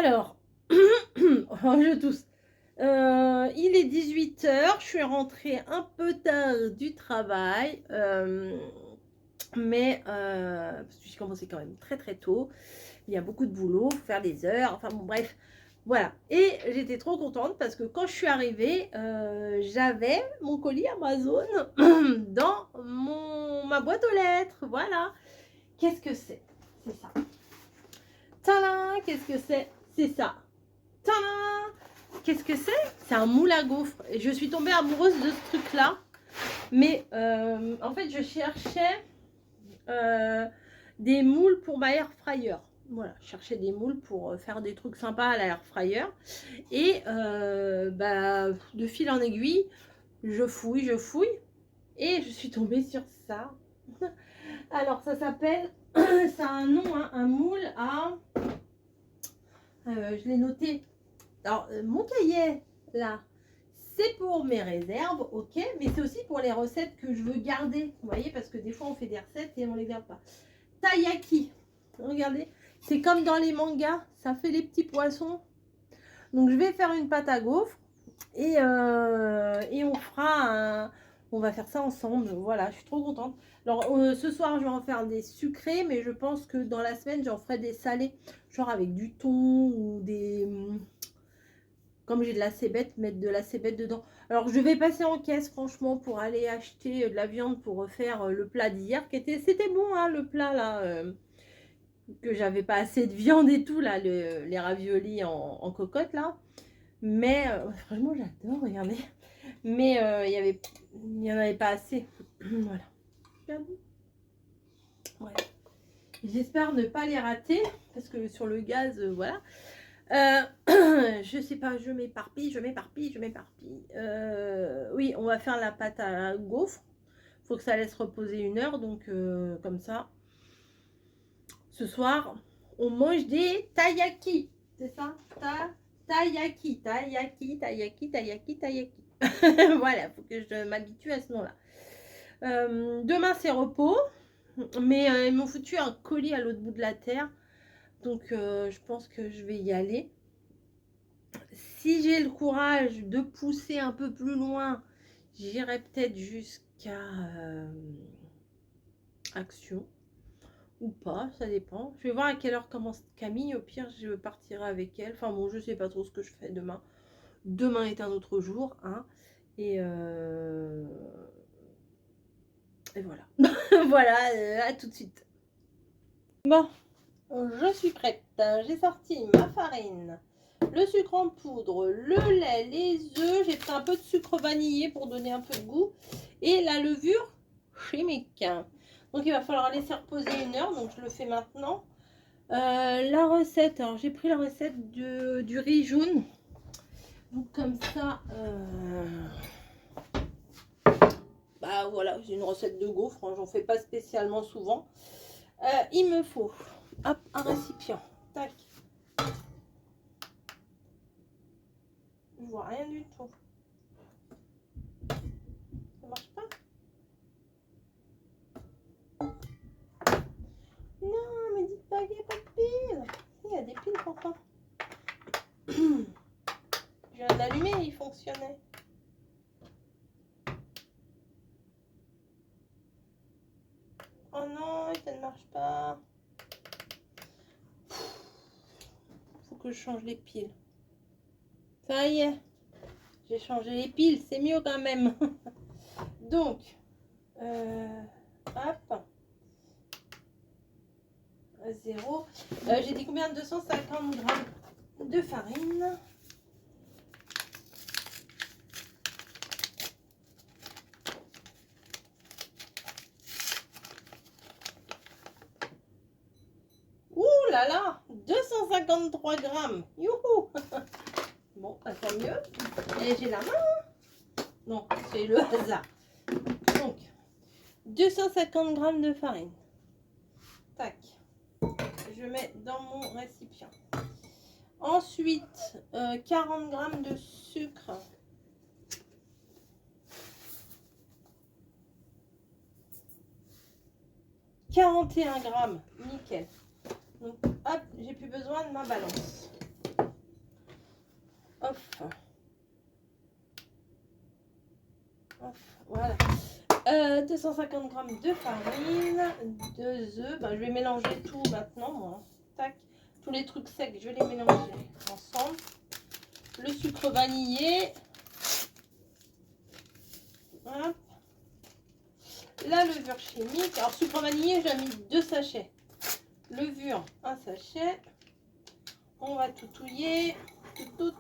Alors, je tousse. Il est 18 h, je suis rentrée un peu tard du travail, mais parce que j'ai commencé quand même très très tôt. Il y a beaucoup de boulot, il faut faire des heures, enfin bon bref, voilà. Et j'étais trop contente parce que quand je suis arrivée, j'avais mon colis Amazon dans ma boîte aux lettres, voilà. Qu'est-ce que c'est? C'est ça. Tadam! Qu'est-ce que c'est? C'est ça. Tadam! Qu'est-ce que c'est? C'est un moule à gaufres. Et je suis tombée amoureuse de ce truc-là. Mais en fait, je cherchais des moules pour ma air fryer. Voilà, je cherchais des moules pour faire des trucs sympas à la air fryer. Et de fil en aiguille, je fouille. Et je suis tombée sur ça. Alors, ça s'appelle... ça a un nom, hein, un moule à... je l'ai noté. Alors, mon cahier, là, c'est pour mes réserves, ok, mais c'est aussi pour les recettes que je veux garder. Vous voyez, parce que des fois, on fait des recettes et on ne les garde pas. Taiyaki, regardez, c'est comme dans les mangas, ça fait les petits poissons. Donc, je vais faire une pâte à gaufres et on fera on va faire ça ensemble. Voilà, je suis trop contente. Alors, ce soir, je vais en faire des sucrés, mais je pense que dans la semaine, j'en ferai des salés, genre avec du thon ou des... Comme j'ai de la cébette, mettre de la cébette dedans. Alors, je vais passer en caisse, franchement, pour aller acheter de la viande pour refaire le plat d'hier. C'était bon, hein, le plat, là, que j'avais pas assez de viande et tout, là, les raviolis en cocotte, là. Mais, franchement, j'adore, regardez. Mais il y en avait pas assez. Voilà. Ouais. J'espère ne pas les rater, parce que sur le gaz, voilà. Je sais pas, je m'éparpille. Oui, on va faire la pâte à gaufres. Faut que ça laisse reposer 1 heure, donc comme ça. Ce soir, on mange des taiyaki. C'est ça? Taiyaki. Voilà, faut que je m'habitue à ce nom-là. Demain, c'est repos. Mais ils m'ont foutu un colis à l'autre bout de la terre. Donc, je pense que je vais y aller. Si j'ai le courage de pousser un peu plus loin, j'irai peut-être jusqu'à Action ou pas, ça dépend. Je vais voir à quelle heure commence Camille. Au pire, je partirai avec elle. Enfin bon, je sais pas trop ce que je fais demain. Demain est un autre jour, hein. Et voilà. Voilà, à tout de suite. Bon, je suis prête. J'ai sorti ma farine, le sucre en poudre, le lait, les œufs. J'ai pris un peu de sucre vanillé pour donner un peu de goût. Et la levure chimique. Donc il va falloir laisser reposer 1 heure. Donc je le fais maintenant. La recette. Alors j'ai pris la recette du riz jaune. Donc comme ça. Bah voilà, j'ai une recette de gaufres. Hein, j'en fais pas spécialement souvent. Il me faut hop, un récipient. Tac. Je vois rien du tout. Ça marche pas? Non, mais dites pas qu'il n'y a pas de piles. Il y a des piles pourtant. Je viens de l'allumer, il fonctionnait. Oh non, ça ne marche pas. Faut que je change les piles. Ça y est, j'ai changé les piles, c'est mieux quand même. Donc, hop. 0. J'ai dit combien? 250 grammes de farine. Ouh là là, 253 grammes. Youhou. Bon, bah, tant mieux. Et j'ai la main. Non, c'est le hasard. Donc, 250 grammes de farine. Tac. Je mets dans mon récipient. Ensuite, 40 grammes de sucre. « 41 grammes, nickel. Donc, hop, j'ai plus besoin de ma balance. Off. Voilà. 250 g de farine, 2 œufs. Ben, je vais mélanger tout maintenant, moi. Tac. Tous les trucs secs, je vais les mélanger ensemble. Le sucre vanillé. Hop. La levure chimique. Alors, sucre vanillé, j'ai mis 2 sachets. Levure, 1 sachet. On va tout touiller. Tout.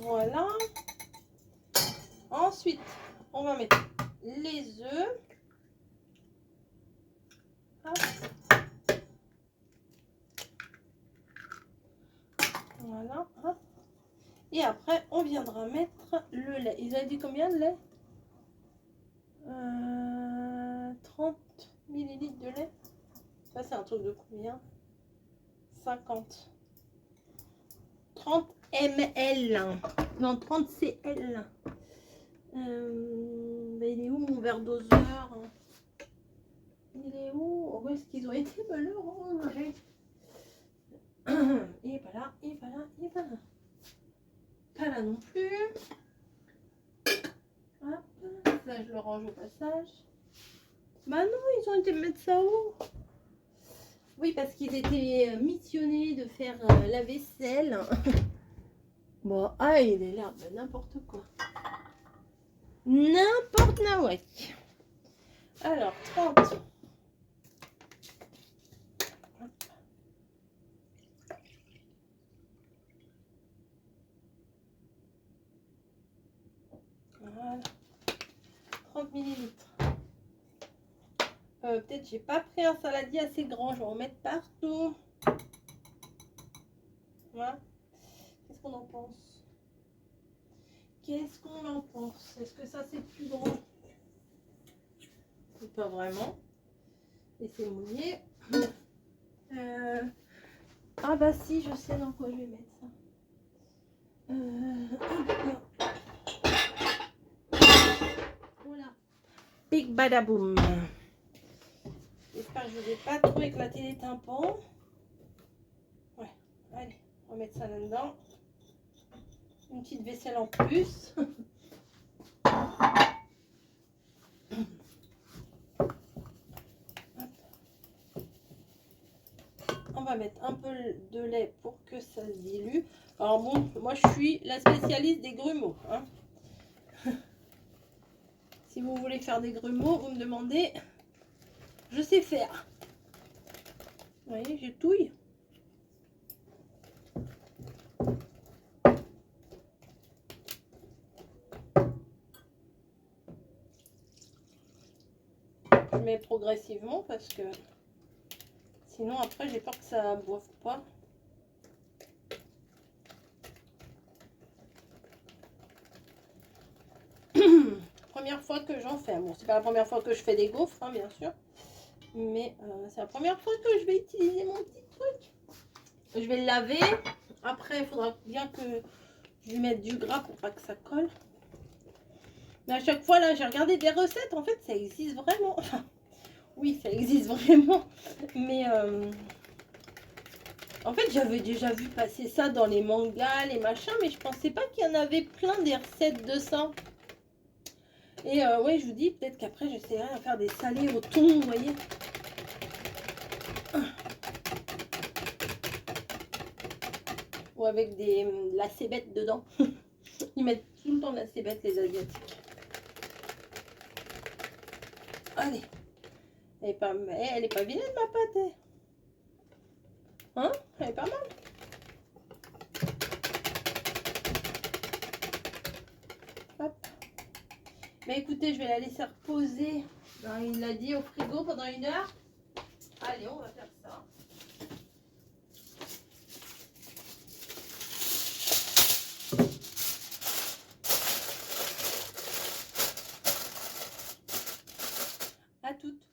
Voilà. Ensuite, on va mettre les œufs. Hop. Voilà. Hop. Et après, on viendra mettre le lait. Ils avaient dit combien de lait 30 ml de lait. Ça, c'est un truc de combien 50. 30 ml. Non, 30 cl. Ben, il est où mon verre doseur? Il est où? Où est-ce qu'ils ont été malheureux? Et pas là, et pas là, et pas là. Pas là non plus. Hop, ça je le range au passage. Bah non, ils ont été mettre ça où? Oui, parce qu'ils étaient missionnés de faire la vaisselle. Bon, ah, il est là, ben, n'importe quoi. N'importe nawak. Alors, 30. Voilà. 30 millilitres. Peut-être j'ai pas pris un saladier assez grand. Je vais en mettre partout. Voilà. Qu'est-ce qu'on en pense? Qu'est-ce qu'on en pense? Est-ce que ça c'est plus grand? Pas vraiment. Et c'est mouillé. Ah bah si, je sais dans quoi je vais mettre ça. Voilà. Big badaboum. J'espère que je ne vais pas trop éclater les tympans. Ouais, allez, on va mettre ça là-dedans. Une petite vaisselle en plus. On va mettre un peu de lait pour que ça se dilue. Alors bon, moi je suis la spécialiste des grumeaux. Hein. Si vous voulez faire des grumeaux, vous me demandez. Je sais faire. Vous voyez, je touille. Je mets progressivement parce que sinon après j'ai peur que ça boive pas. Première fois que j'en fais. Bon, c'est pas la première fois que je fais des gaufres, hein, bien sûr. Mais c'est la première fois que je vais utiliser mon petit truc. Je vais le laver. Après, il faudra bien que je lui mette du gras pour pas que ça colle. Mais à chaque fois, là, j'ai regardé des recettes. En fait, ça existe vraiment. Enfin, oui, ça existe vraiment. Mais en fait, j'avais déjà vu passer ça dans les mangas, les machins. Mais je pensais pas qu'il y en avait plein des recettes de ça. Et ouais, je vous dis, peut-être qu'après, j'essaierai de faire des salés au thon, vous voyez. Ou avec de la cébette dedans. Ils mettent tout le temps de la cébette, les Asiatiques. Allez. Elle est pas vilaine, ma pâte. Hein? Elle est pas mal. Hop. Mais écoutez, je vais la laisser reposer. Alors, il l'a dit au frigo pendant 1 heure. Allez, on va faire ça. À toutes.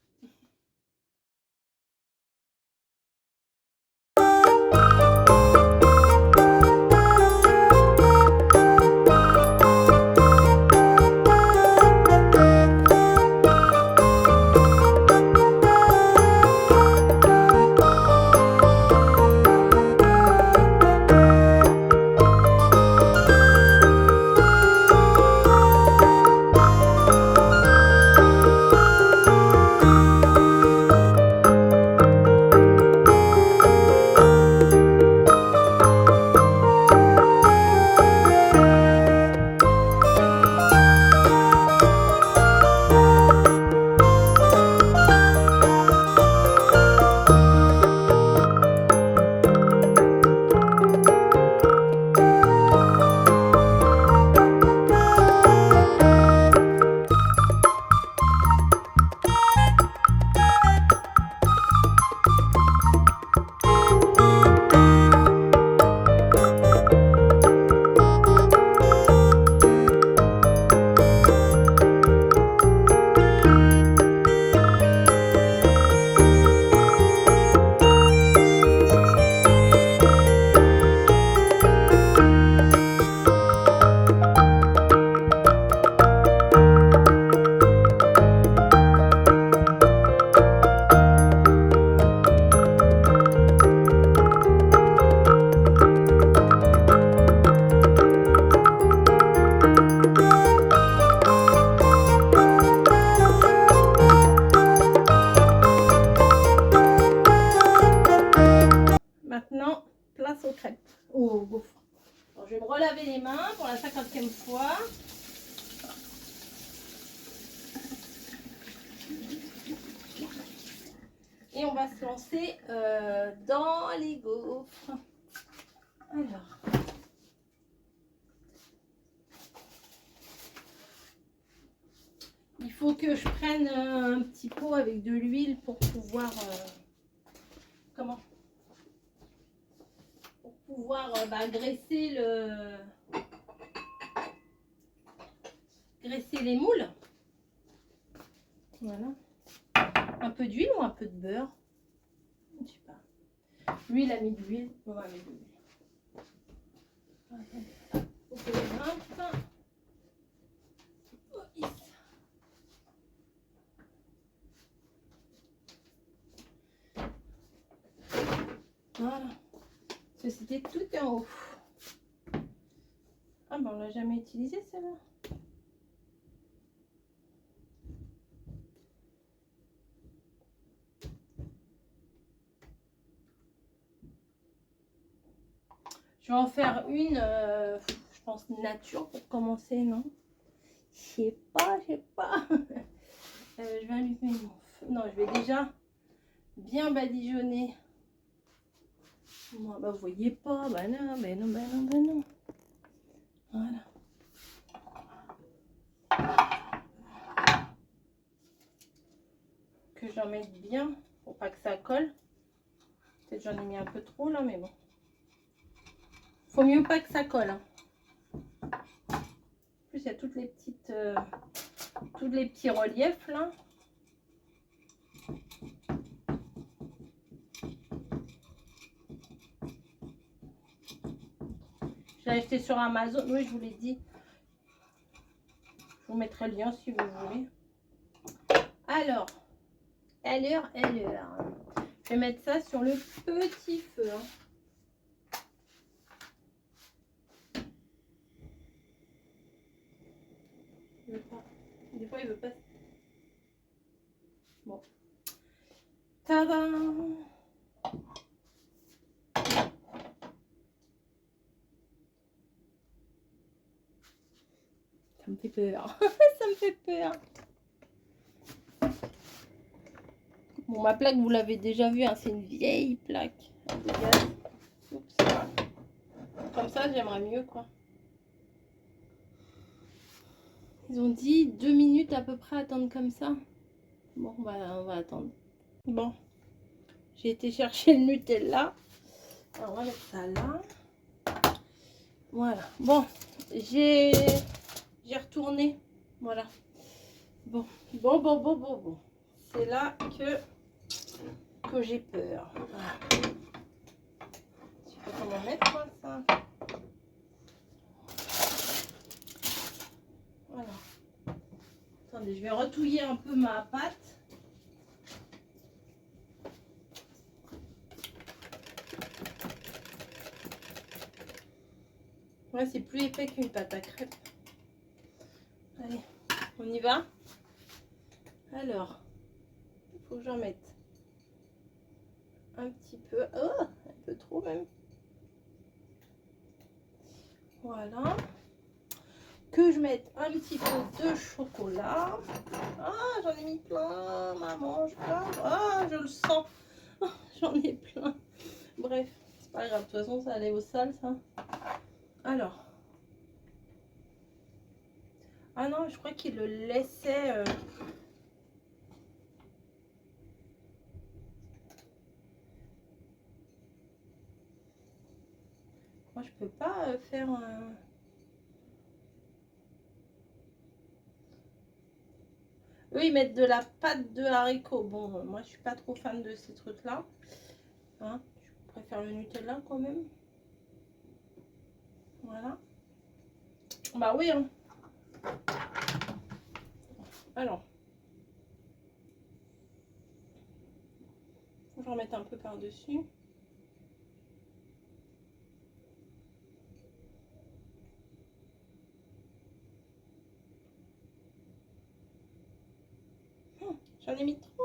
aux crêpes, aux gaufres. Alors, je vais me relaver les mains pour la 50e fois. Et on va se lancer dans les gaufres. Alors. Il faut que je prenne un petit pot avec de l'huile pour pouvoir graisser les moules. Voilà. Un peu d'huile ou un peu de beurre? Je sais pas. Lui, il a mis de l'huile. On va mettre de l'huile. Ok, hop. Voilà. C'était tout en haut. Ah ben on l'a jamais utilisé celle-là. Je vais en faire une, je pense nature pour commencer, non? Je sais pas. Je vais allumer mon feu. Non, je vais déjà bien badigeonner. Moi, bah vous voyez pas, bah non. Voilà. Que j'en mette bien pour pas que ça colle. Peut-être j'en ai mis un peu trop là, mais bon. Faut mieux pas que ça colle. Hein. En plus, il y a toutes les petites, tous les petits reliefs là. Je l'ai acheté sur Amazon. Oui, je vous l'ai dit. Je vous mettrai le lien si vous voulez. Alors, je vais mettre ça sur le petit feu. Hein. Des fois, il veut pas. Bon. Tadam! Ça me fait peur. Ça me fait peur. Bon, ma plaque, vous l'avez déjà vue, hein, c'est une vieille plaque de gaz. Oups. Comme ça, j'aimerais mieux, quoi. Ils ont dit 2 minutes à peu près à attendre comme ça. Bon, bah, on va attendre. Bon, j'ai été chercher le Nutella. Alors, on va mettre ça là. Voilà. Bon, j'ai retourné. Voilà. Bon. C'est là que j'ai peur. Voilà. Je sais pas comment mettre quoi, ça. Voilà. Attendez, je vais retouiller un peu ma pâte. Ouais, c'est plus épais qu'une pâte à crêpes. Allez, on y va. Alors, il faut que j'en mette un petit peu. Oh, un peu trop même. Voilà. Que je mette un petit peu de chocolat. Ah, j'en ai mis plein, maman, ah, je le sens. Oh, j'en ai plein. Bref, c'est pas grave, de toute façon, ça allait au sale, ça. Alors. Ah non, je crois qu'il le laissait... Moi, je peux pas faire... Eux, ils mettent de la pâte de haricots. Bon, moi, je suis pas trop fan de ces trucs-là. Hein, je préfère le Nutella quand même. Voilà. Bah oui, hein. Alors. Faut que j'en mette un peu par-dessus. J'en ai mis trop.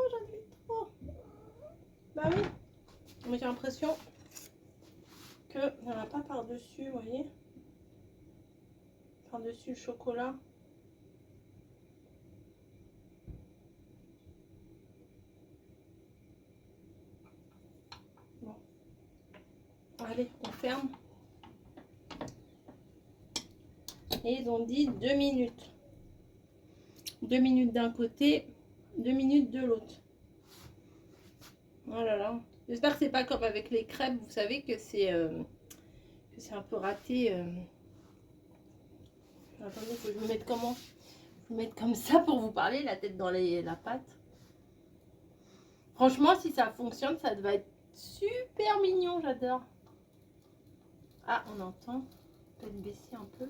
Bah oui. Mais j'ai l'impression qu'il n'y en a pas par-dessus, vous voyez. Par-dessus le chocolat. Bon. Allez, on ferme. Et ils ont dit 2 minutes. 2 minutes d'un côté, 2 minutes de l'autre. Oh là là. J'espère que c'est pas comme avec les crêpes. Vous savez que c'est un peu raté. Attendez, il faut que je me mette comment? Je vais mettre comme ça pour vous parler, la tête dans la pâte. Franchement, si ça fonctionne, ça va être super mignon. J'adore. Ah, on entend. Peut-être baisser un peu.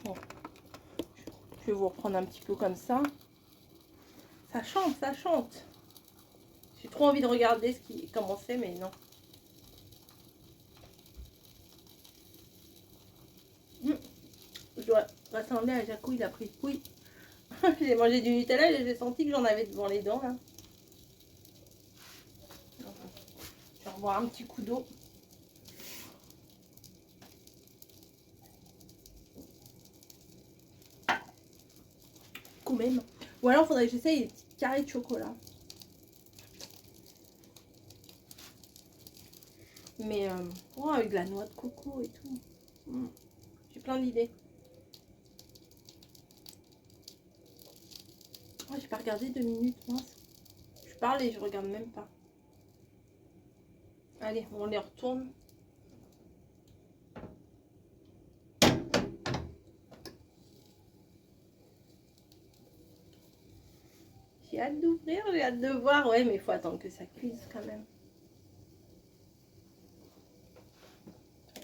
Bon. Je vais vous reprendre un petit peu comme ça. Ça chante, ça chante. J'ai trop envie de regarder comment c'est, mais non. Je dois rassembler à Jaco, il a pris couille. J'ai mangé du Nutella et j'ai senti que j'en avais devant les dents là. Je vais revoir un petit coup d'eau. Quand même. Ou alors il faudrait que j'essaye les petits carrés de chocolat. Mais oh, avec de la noix de coco et tout. J'ai plein d'idées. Oh, j'ai pas regardé 2 minutes, mince. Je parle et je regarde même pas. Allez, on les retourne. J'ai hâte d'ouvrir, j'ai hâte de voir. Ouais, mais il faut attendre que ça cuise quand même.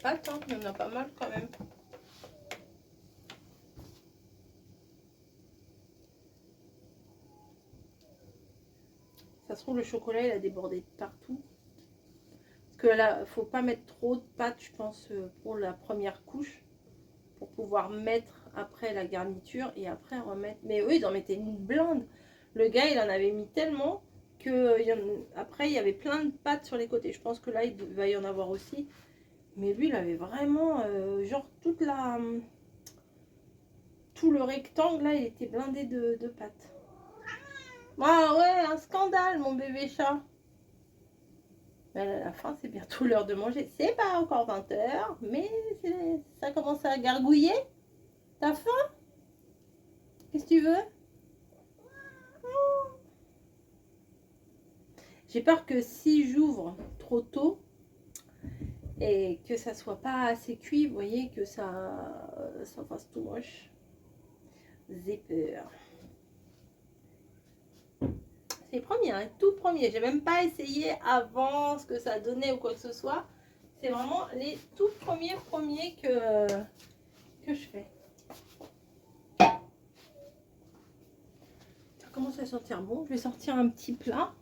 Pas tant, il y en a pas mal quand même. Ça se trouve, le chocolat, il a débordé de partout. Parce que là, faut pas mettre trop de pâte, je pense, pour la première couche. Pour pouvoir mettre après la garniture et après remettre. Mais eux, ils en mettaient une blinde. Le gars, il en avait mis tellement que après, il y avait plein de pâtes sur les côtés. Je pense que là, il va y en avoir aussi. Mais lui, il avait vraiment, genre, tout le rectangle, là, il était blindé de pâtes. Ah ouais, un scandale, mon bébé chat. Mais à la fin, c'est bientôt l'heure de manger. C'est pas encore 20 h, mais ça commence à gargouiller. T'as faim? Qu'est-ce que tu veux? J'ai peur que si j'ouvre trop tôt et que ça soit pas assez cuit, vous voyez, que ça fasse tout moche. J'ai peur. C'est le premier, hein, tout premier. J'ai même pas essayé avant ce que ça donnait ou quoi que ce soit. C'est vraiment les tout premiers que je fais. Ça commence à sentir bon. Je vais sortir un petit plat.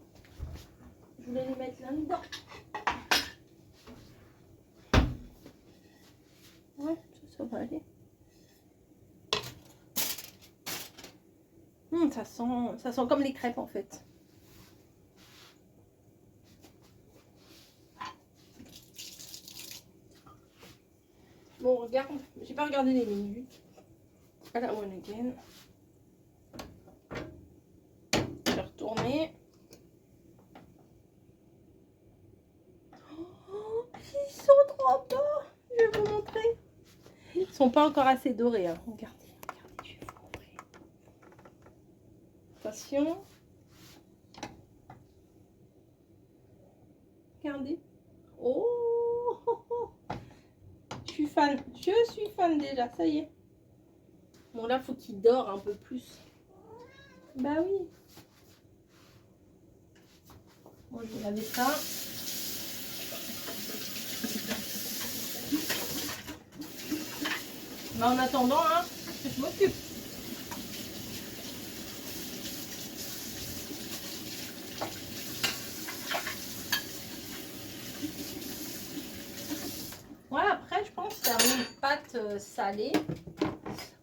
Je voulais les mettre là-dedans. Ouais, ça va aller. Ça sent comme les crêpes en fait. Bon, regarde, j'ai pas regardé les minutes. À la one again. Je vais retourner. Oh, ils sont trop beaux. Je vais vous montrer. Ils sont pas encore assez dorés. Hein. Regardez, regardez, je vais vous montrer. Attention. Regardez. Oh, oh, oh. Je suis fan. Je suis fan déjà. Ça y est. Bon, là, faut qu'il dort un peu plus. Bah oui. Bon, je vais laver ça. Bah, en attendant, hein, je m'occupe. Voilà, après, je pense faire une pâte salée.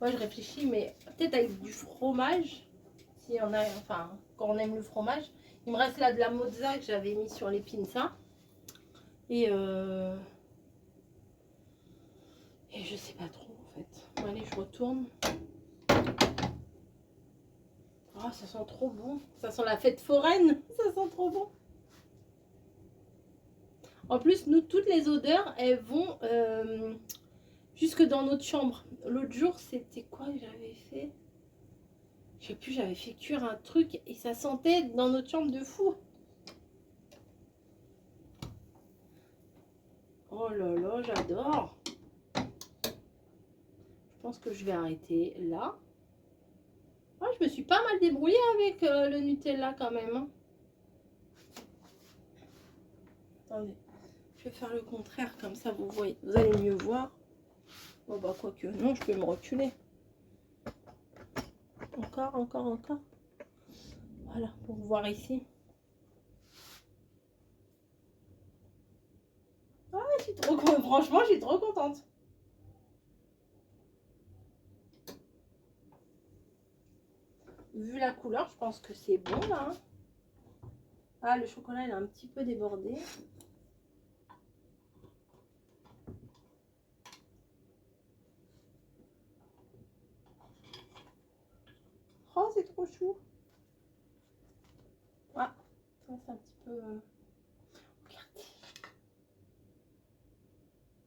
Moi, je réfléchis, mais peut-être avec du fromage. S'il y en a, enfin, quand on aime le fromage. Il me reste là de la mozza que j'avais mis sur les pinces. Et je sais pas trop en fait. Bon, allez, je retourne. Oh, ça sent trop bon. Ça sent la fête foraine. Ça sent trop bon. En plus, nous, toutes les odeurs, elles vont jusque dans notre chambre. L'autre jour, c'était quoi que j'avais fait? Je sais plus, j'avais fait cuire un truc et ça sentait dans notre chambre de fou. Oh là là, j'adore. Je pense que je vais arrêter là. Oh, je me suis pas mal débrouillée avec le Nutella quand même. Hein. Attendez, je vais faire le contraire, comme ça vous voyez, vous allez mieux voir. Bon bah quoique, non, je peux me reculer. Encore, encore, encore. Voilà, pour voir ici. Ah, je suis trop contente. Franchement, je suis trop contente. Vu la couleur, je pense que c'est bon là. Hein. Ah, le chocolat, il est un petit peu débordé. Oh, c'est trop chou. Ah, ça c'est un petit peu... Regardez.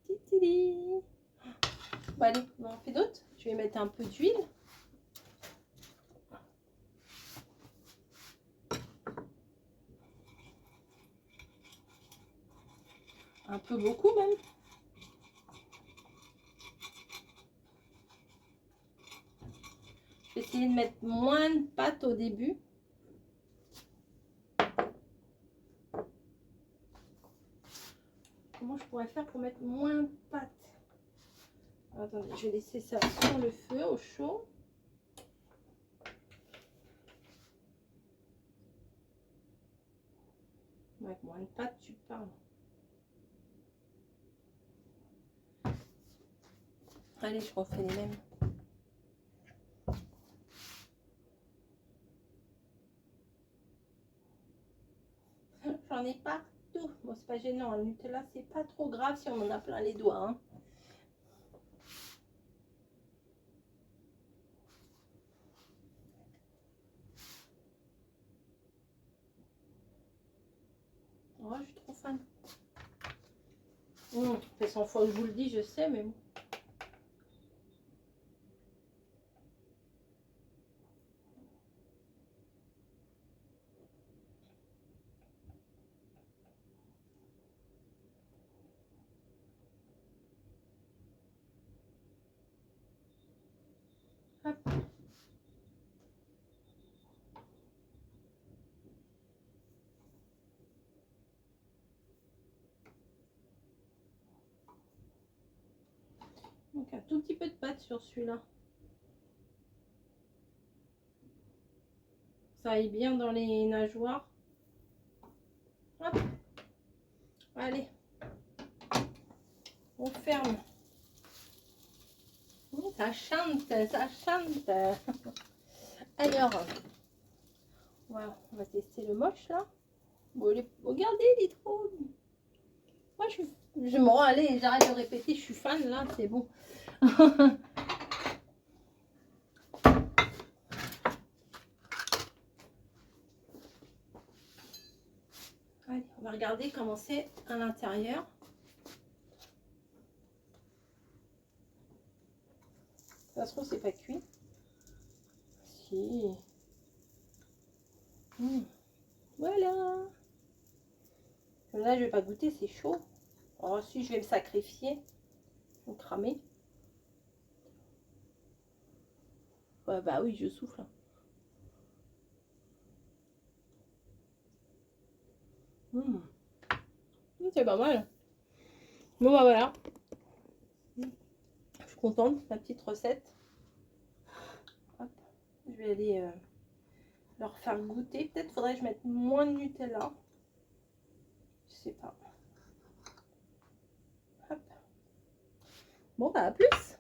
Titili. Bon, allez, on en fait d'autres. Je vais mettre un peu d'huile. Un peu beaucoup même. Je vais essayer de mettre moins de pâte au début. Comment je pourrais faire pour mettre moins de pâte? Attendez, je vais laisser ça sur le feu, au chaud. Avec moins de pâte, tu parles. Allez, je refais les mêmes. J'en ai partout. Bon, c'est pas gênant. Le Nutella, c'est pas trop grave si on en a plein les doigts. Hein. Oh, je suis trop fan. Ça fait 100 fois que je vous le dis, je sais, mais bon. Hop. Donc un tout petit peu de pâte sur celui-là. Ça aille bien dans les nageoires. Hop. Allez. On ferme. Ça chante, ça chante. Alors, voilà, on va tester le moche là. Bon, regardez, il est trop. Moi, je me rends, allez, j'arrête de répéter, je suis fan là, c'est bon. Allez, on va regarder comment c'est à l'intérieur. Ça se trouve, c'est pas cuit. Si. Voilà. Là, je vais pas goûter, c'est chaud. Oh, si, je vais me sacrifier. Je vais cramer. Ouais, bah oui, je souffle. C'est pas mal. Bon, bah voilà. Je suis contente, ma petite recette. Hop. Je vais aller leur faire goûter. Peut-être faudrait que je mette moins de Nutella. Je sais pas. Hop. Bon, bah à plus.